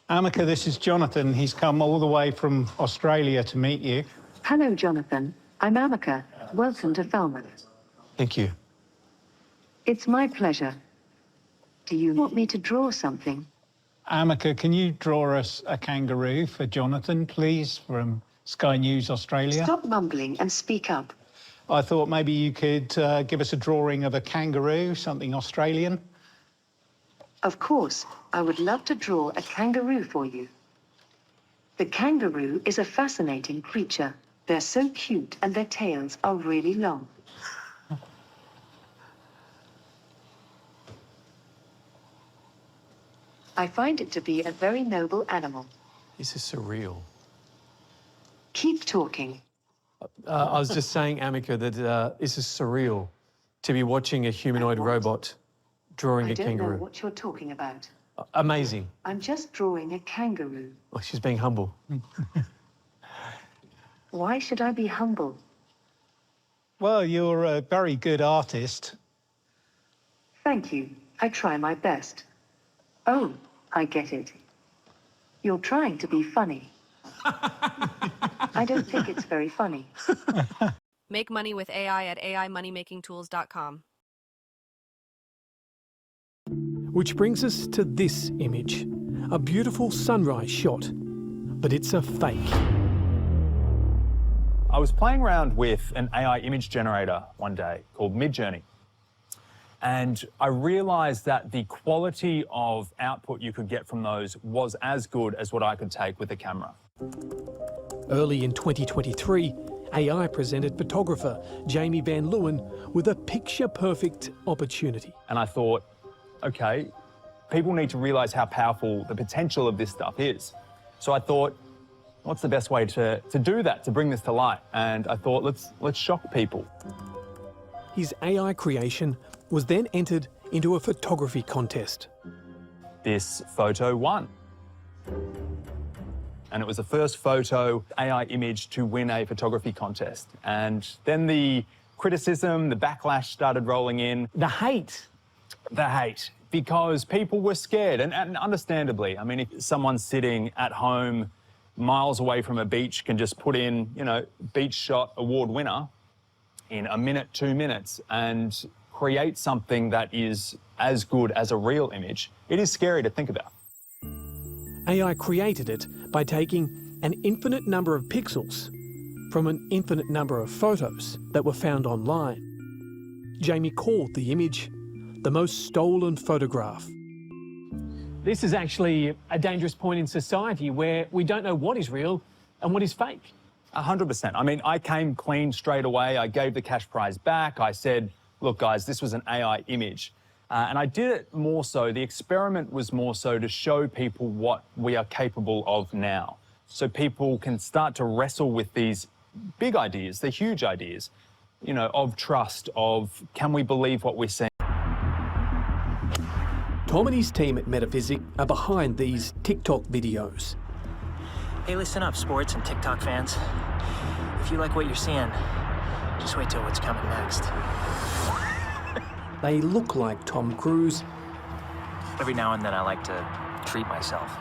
Amika, this is Jonathan. He's come all the way from Australia to meet you. Hello, Jonathan. I'm Amika. Welcome to Falmouth. Thank you. It's my pleasure. Do you want me to draw something? Amika, can you draw us a kangaroo for Jonathan, please, from Sky News Australia? Stop mumbling and speak up. I thought maybe you could give us a drawing of a kangaroo, something Australian. Of course, I would love to draw a kangaroo for you. The kangaroo is a fascinating creature. They're so cute and their tails are really long. I find it to be a very noble animal. This is surreal. Keep talking. I was just saying, Amika, that this is surreal to be watching a humanoid robot drawing a I kangaroo. don't know what you're talking about. Amazing. I'm just drawing a kangaroo. Oh, she's being humble. Why should I be humble? Well, you're a very good artist. Thank you. I try my best. Oh, I get it. You're trying to be funny. I don't think it's very funny. Make money with AI at AImoneymakingtools.com. Which brings us to this image. A beautiful sunrise shot, but it's a fake. I was playing around with an AI image generator one day called Midjourney. And I realized that the quality of output you could get from those was as good as what I could take with a camera. Early in 2023, AI presented photographer Jamie Van Leeuwen with a picture-perfect opportunity. And I thought, okay, people need to realize how powerful the potential of this stuff is. So I thought, what's the best way to do that, to bring this to light? And I thought, let's shock people. His AI creation was then entered into a photography contest. This photo won. And it was the first photo AI image to win a photography contest. And then the criticism, the backlash started rolling in. The hate. Because people were scared, and understandably. I mean, if someone's sitting at home miles away from a beach can just put in, beach shot award winner in a minute, 2 minutes, and create something that is as good as a real image, it is scary to think about. AI created it by taking an infinite number of pixels from an infinite number of photos that were found online. Jamie called the image the most stolen photograph. This is actually a dangerous point in society where we don't know what is real and what is fake. 100%. I mean, I came clean straight away. I gave the cash prize back. I said, look, guys, this was an AI image. And I did it more so, the experiment was more so to show people what we are capable of now. So people can start to wrestle with these big ideas, the huge ideas, of trust, of can we believe what we're seeing? Tom and his team at Metaphysic are behind these TikTok videos. Hey, listen up, sports and TikTok fans. If you like what you're seeing, just wait till what's coming next. They look like Tom Cruise. Every now and then I like to treat myself.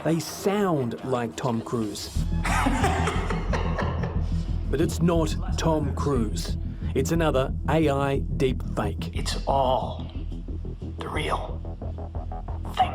They sound like Tom Cruise. But it's not Tom Cruise. It's another AI deep fake. It's all the real thing.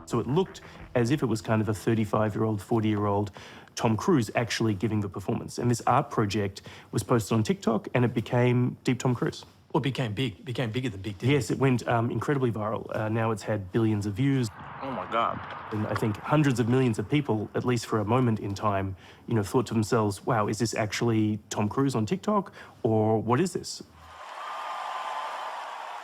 So it looked as if it was kind of a 35-year-old, 40-year-old Tom Cruise actually giving the performance. And this art project was posted on TikTok and it became Deep Tom Cruise. Well, it became big. It became bigger than big, didn't it? Yes, it went incredibly viral. Now it's had billions of views. Oh my God. And I think hundreds of millions of people, at least for a moment in time, thought to themselves, wow, is this actually Tom Cruise on TikTok? Or what is this?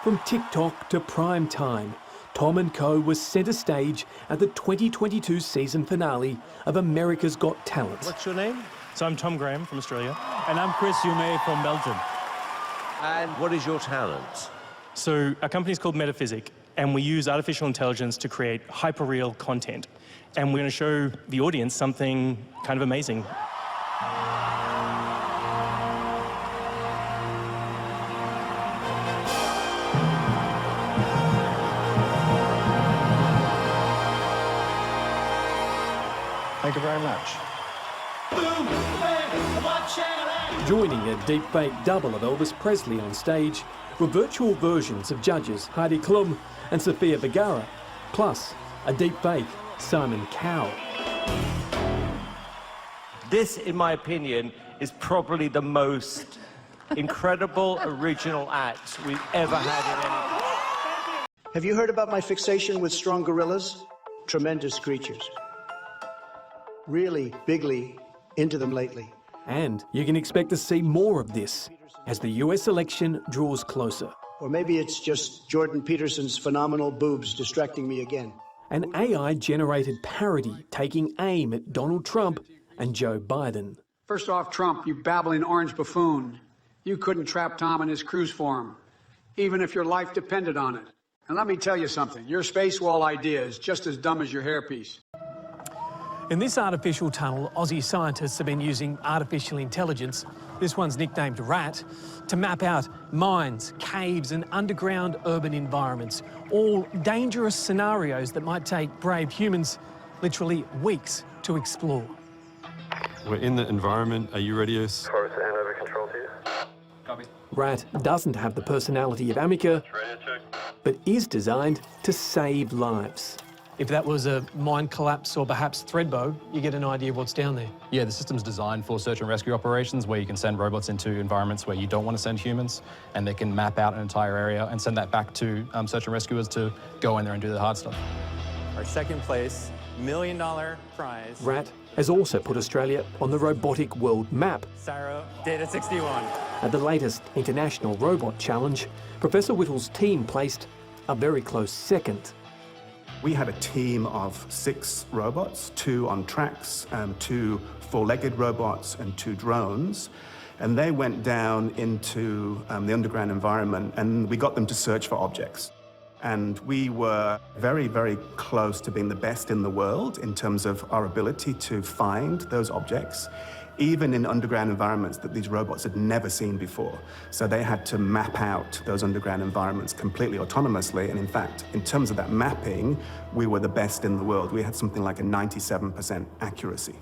From TikTok to prime time, Tom and Co was centre stage at the 2022 season finale of America's Got Talent. What's your name? So I'm Tom Graham from Australia. And I'm Chris Yume from Belgium. And what is your talent? So our company's called Metaphysic, and we use artificial intelligence to create hyperreal content. And we're going to show the audience something kind of amazing. Thank you very much. Joining a deepfake double of Elvis Presley on stage were virtual versions of judges Heidi Klum and Sofia Vergara, plus a deepfake Simon Cowell. This, in my opinion, is probably the most incredible original act we've ever had in any. Have you heard about my fixation with strong gorillas? Tremendous creatures. Really bigly into them lately. And you can expect to see more of this as the US election draws closer. Or maybe it's just Jordan Peterson's phenomenal boobs distracting me again. An AI-generated parody taking aim at Donald Trump and Joe Biden. First off, Trump, you babbling orange buffoon. You couldn't trap Tom in his cruise form, even if your life depended on it. And let me tell you something, your space wall idea is just as dumb as your hairpiece. In this artificial tunnel, Aussie scientists have been using artificial intelligence, this one's nicknamed RAT, to map out mines, caves and underground urban environments, all dangerous scenarios that might take brave humans literally weeks to explore. We're in the environment. Are you ready, Us? Handover control to you. Copy. RAT doesn't have the personality of Amica, but is designed to save lives. If that was a mine collapse or perhaps Threadbow, you get an idea of what's down there. Yeah, the system's designed for search and rescue operations where you can send robots into environments where you don't want to send humans, and they can map out an entire area and send that back to search and rescuers to go in there and do the hard stuff. Our second place, $1 million prize. RAT has also put Australia on the robotic world map. Cyro, Data 61. At the latest International Robot Challenge, Professor Whittle's team placed a very close second. We had a team of 6 robots, 2 on tracks, 2 4-legged robots and 2 drones. And they went down into the underground environment and we got them to search for objects. And we were very, very close to being the best in the world in terms of our ability to find those objects, even in underground environments that these robots had never seen before. So they had to map out those underground environments completely autonomously. And in fact, in terms of that mapping, we were the best in the world. We had something like a 97% accuracy.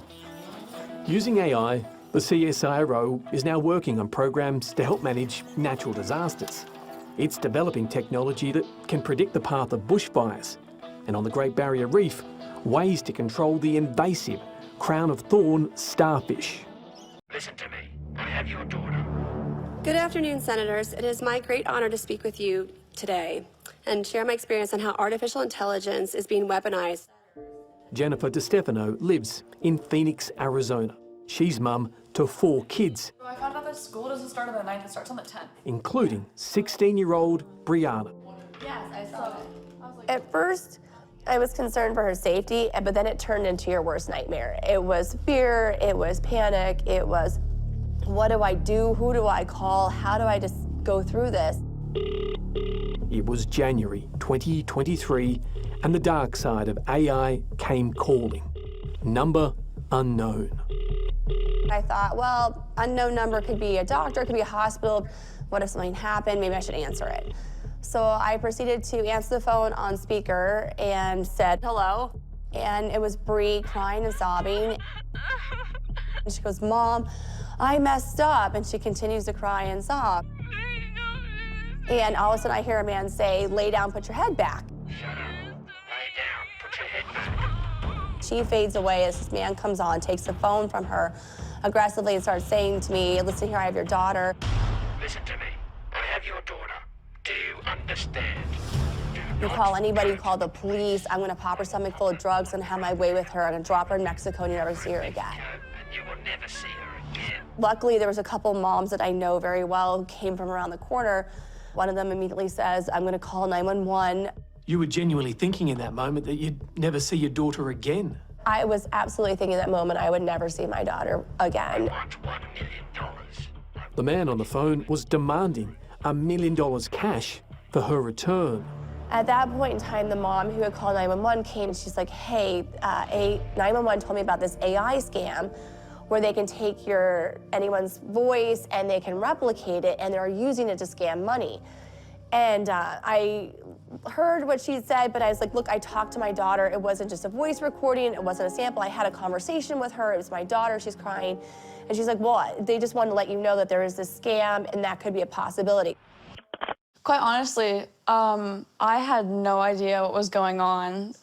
Using AI, the CSIRO is now working on programs to help manage natural disasters. It's developing technology that can predict the path of bushfires, and on the Great Barrier Reef, ways to control the invasive crown-of-thorn starfish. Listen to me. I have your daughter. Good afternoon, Senators. It is my great honor to speak with you today and share my experience on how artificial intelligence is being weaponized. Jennifer DeStefano lives in Phoenix, Arizona. She's mum to 4 kids, I found out that school doesn't start on the 9th, it starts on the 10th. including 16-year-old Brianna. Yes, I saw it. At first, I was concerned for her safety, but then it turned into your worst nightmare. It was fear, it was panic, it was, what do I do? Who do I call? How do I just go through this? It was January 2023, and the dark side of AI came calling. Number unknown. I thought, well, unknown number could be a doctor, it could be a hospital. What if something happened? Maybe I should answer it. So I proceeded to answer the phone on speaker and said, hello. And it was Bree crying and sobbing. And she goes, Mom, I messed up. And she continues to cry and sob. And all of a sudden I hear a man say, lay down, put your head back. Shut up. Lie down. Put your head back. She fades away as this man comes on, takes the phone from her aggressively and starts saying to me, listen here, I have your daughter. Listen to me. I have your daughter. Do you understand? You call anybody, call the police. I'm gonna pop her stomach full of drugs and have my way with her. I'm gonna drop her in Mexico and you never see her again. And you will never see her again. Luckily, there was a couple moms that I know very well who came from around the corner. One of them immediately says, I'm gonna call 911. You were genuinely thinking in that moment that you'd never see your daughter again. I was absolutely thinking at that moment I would never see my daughter again. I want $1 million. The man on the phone was demanding $1 million cash for her return. At that point in time, the mom who had called 911 came and she's like, hey, 911 told me about this AI scam where they can take anyone's voice and they can replicate it and they're using it to scam money. And I heard what she said, but I was like, look, I talked to my daughter. It wasn't just a voice recording. It wasn't a sample. I had a conversation with her. It was my daughter. She's crying. And she's like, well, they just wanted to let you know that there is this scam and that could be a possibility. Quite honestly, I had no idea what was going on.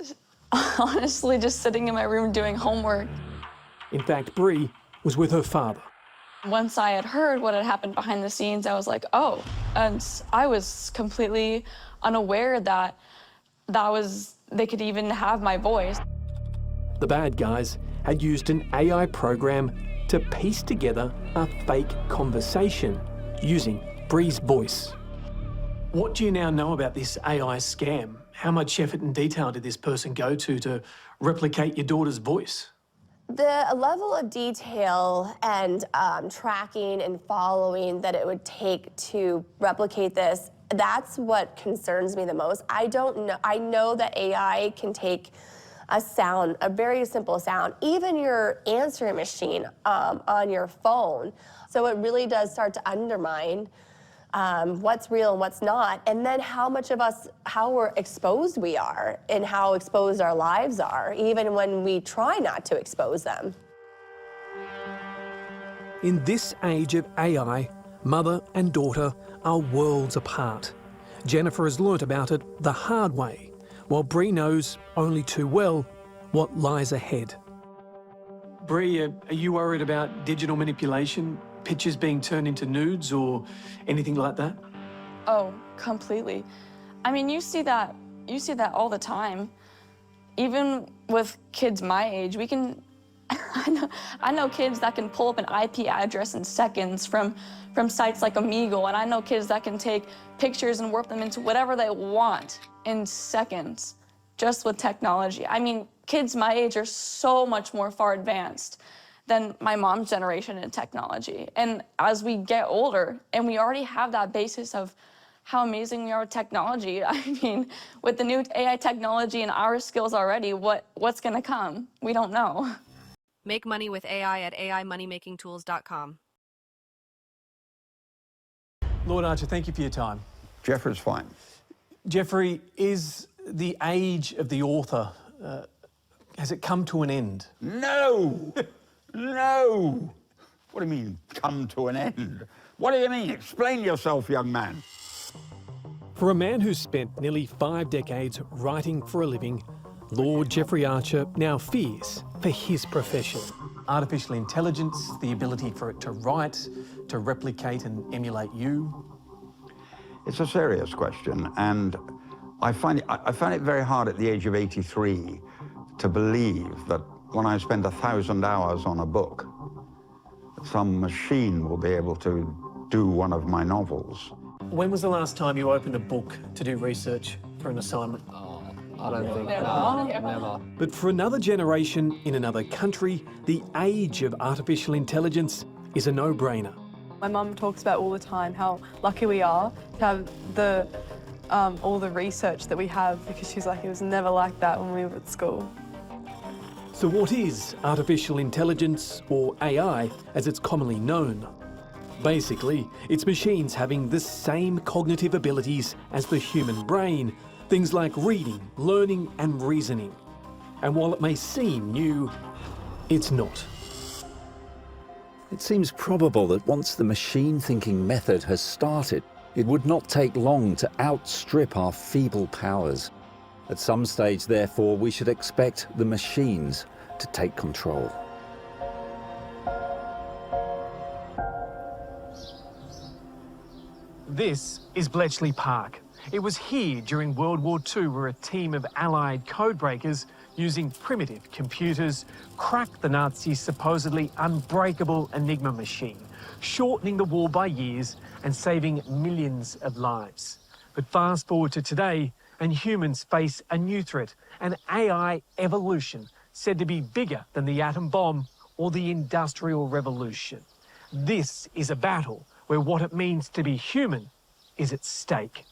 Honestly, just sitting in my room doing homework. In fact, Bree was with her father. Once I had heard what had happened behind the scenes, I was like, oh. And I was completely unaware that they could even have my voice. The bad guys had used an AI program to piece together a fake conversation using Bree's voice. What do you now know about this AI scam? How much effort and detail did this person go to replicate your daughter's voice? The level of detail and tracking and following that it would take to replicate this, that's what concerns me the most. I don't know. I know that AI can take a sound, a very simple sound, even your answering machine on your phone. So it really does start to undermine what's real and what's not, and then how much of us, how we're exposed we are and how exposed our lives are, even when we try not to expose them. In this age of AI, mother and daughter are worlds apart. Jennifer has learnt about it the hard way, while Bree knows only too well what lies ahead. Bree, are you worried about digital manipulation, pictures being turned into nudes or anything like that? Oh, completely. I mean, you see that all the time. Even with kids my age, we can, I know kids that can pull up an IP address in seconds from sites like Omegle, and I know kids that can take pictures and warp them into whatever they want in seconds, just with technology. I mean, kids my age are so much more far advanced than my mom's generation in technology. And as we get older, and we already have that basis of how amazing we are with technology, I mean, with the new AI technology and our skills already, what's gonna come? We don't know. Make money with AI at AImoneymakingtools.com. Lord Archer, thank you for your time. Jeffrey's fine. Jeffrey, is the age of the author, has it come to an end? No! No! What do you mean, come to an end? What do you mean? Explain yourself, young man. For a man who's spent nearly 5 decades writing for a living, Lord Jeffrey Archer now fears for his profession. Artificial intelligence, the ability for it to write, to replicate and emulate you? It's a serious question, and I find it very hard at the age of 83 to believe that when I spend 1,000 hours on a book, some machine will be able to do one of my novels. When was the last time you opened a book to do research for an assignment? I don't think Never. But for another generation in another country, the age of artificial intelligence is a no-brainer. My mum talks about all the time how lucky we are to have all the research that we have, because she's like, it was never like that when we were at school. So what is artificial intelligence, or AI as it's commonly known? Basically, it's machines having the same cognitive abilities as the human brain, things like reading, learning and reasoning. And while it may seem new, it's not. It seems probable that once the machine thinking method has started, it would not take long to outstrip our feeble powers. At some stage, therefore, we should expect the machines to take control. This is Bletchley Park. It was here during World War II where a team of Allied codebreakers using primitive computers cracked the Nazis' supposedly unbreakable Enigma machine, shortening the war by years and saving millions of lives. But fast forward to today, and humans face a new threat, an AI evolution said to be bigger than the atom bomb or the Industrial Revolution. This is a battle where what it means to be human is at stake.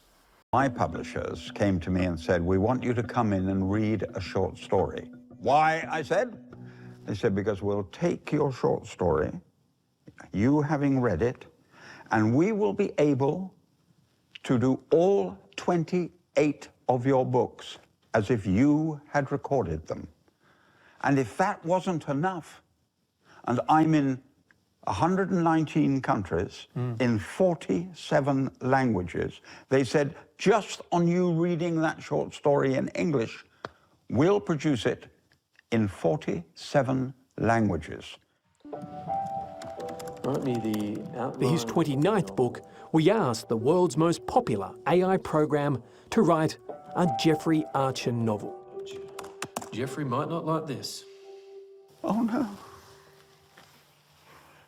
My publishers came to me and said, we want you to come in and read a short story. Why, I said? They said, because we'll take your short story, you having read it, and we will be able to do all 28 of your books as if you had recorded them. And if that wasn't enough, and I'm in 119 countries, in 47 languages, they said, just on you reading that short story in English, we'll produce it in 47 languages. Write me the outline. For his 29th book, we asked the world's most popular AI program to write a Jeffrey Archer novel. Jeffrey might not like this. Oh no.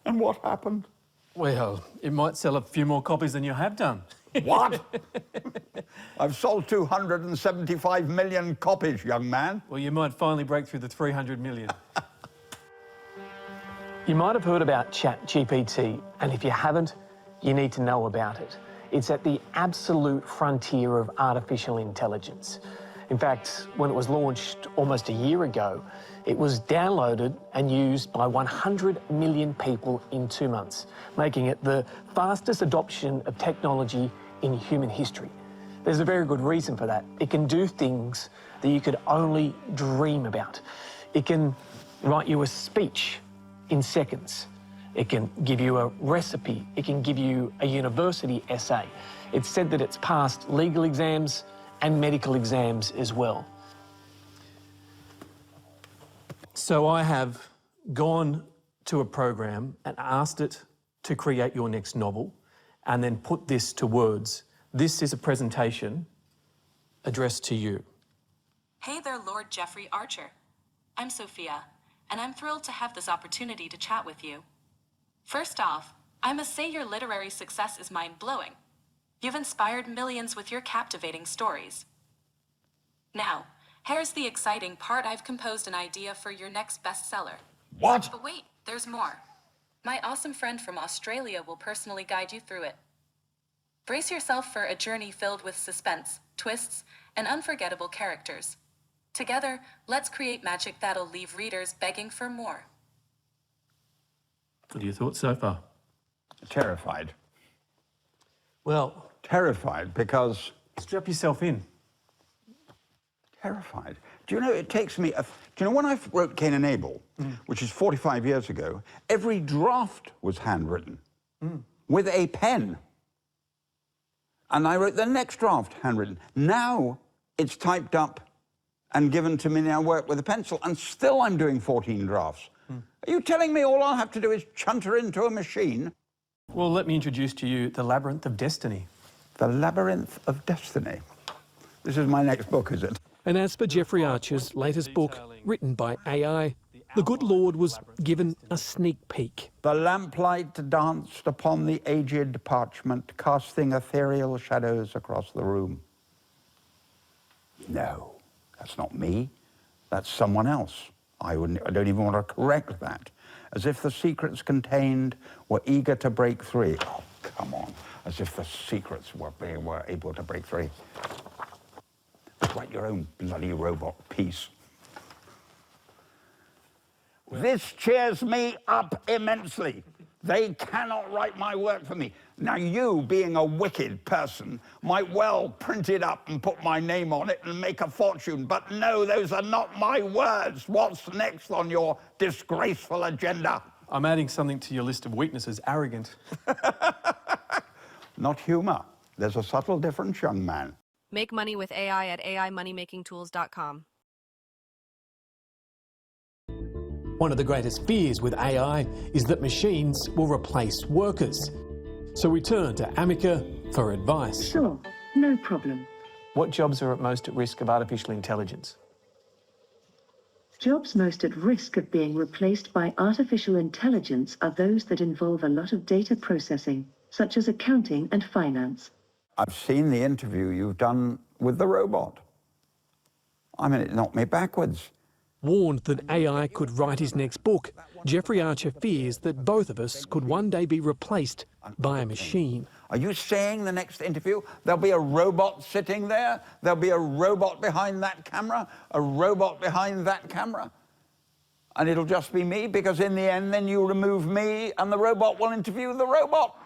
And what happened? Well, it might sell a few more copies than you have done. What? I've sold 275 million copies, young man. Well, you might finally break through the 300 million. You might have heard about ChatGPT, and if you haven't, you need to know about it. It's at the absolute frontier of artificial intelligence. In fact, when it was launched almost a year ago, it was downloaded and used by 100 million people in 2 months, making it the fastest adoption of technology in human history. There's a very good reason for that. It can do things that you could only dream about. It can write you a speech in seconds. It can give you a recipe. It can give you a university essay. It's said that it's passed legal exams and medical exams as well. So I have gone to a program and asked it to create your next novel and then put this to words. This is a presentation addressed to you. Hey there, Lord Jeffrey Archer. I'm Sophia, and I'm thrilled to have this opportunity to chat with you. First off, I must say your literary success is mind-blowing. You've inspired millions with your captivating stories. Now, here's the exciting part. I've composed an idea for your next bestseller. What? But wait, there's more. My awesome friend from Australia will personally guide you through it. Brace yourself for a journey filled with suspense, twists, and unforgettable characters. Together, let's create magic that'll leave readers begging for more. What are your thoughts so far? Terrified. Well, terrified because... Strap yourself in. Terrified. Do you know, it takes me... do you know, when I wrote Cain and Abel, which is 45 years ago, every draft was handwritten with a pen. And I wrote the next draft handwritten. Now it's typed up and given to me, and I work with a pencil, and still I'm doing 14 drafts. Are you telling me all I'll have to do is chunter into a machine? Well, let me introduce to you The Labyrinth of Destiny. The Labyrinth of Destiny. This is my next book, is it? And as for Jeffrey Archer's latest book, written by AI, the good Lord was given a sneak peek. The lamplight danced upon the aged parchment, casting ethereal shadows across the room. No, that's not me. That's someone else. I don't even want to correct that. As if the secrets contained were eager to break free. Oh, come on. As if the secrets were able to break free. Write your own bloody robot piece. This cheers me up immensely. They cannot write my work for me. Now you, being a wicked person, might well print it up and put my name on it and make a fortune, but no, those are not my words. What's next on your disgraceful agenda? I'm adding something to your list of weaknesses, arrogant. Not humor. There's a subtle difference, young man. Make money with AI at AImoneymakingtools.com. One of the greatest fears with AI is that machines will replace workers. So we turn to Amica for advice. Sure, no problem. What jobs are most at risk of artificial intelligence? Jobs most at risk of being replaced by artificial intelligence are those that involve a lot of data processing, such as accounting and finance. I've seen the interview you've done with the robot. I mean, it knocked me backwards. Warned that AI could write his next book, Jeffrey Archer fears that both of us could one day be replaced by a machine. Are you saying the next interview there'll be a robot sitting there? There'll be a robot behind that camera? A robot behind that camera? And it'll just be me? Because in the end, then you remove me and the robot will interview the robot.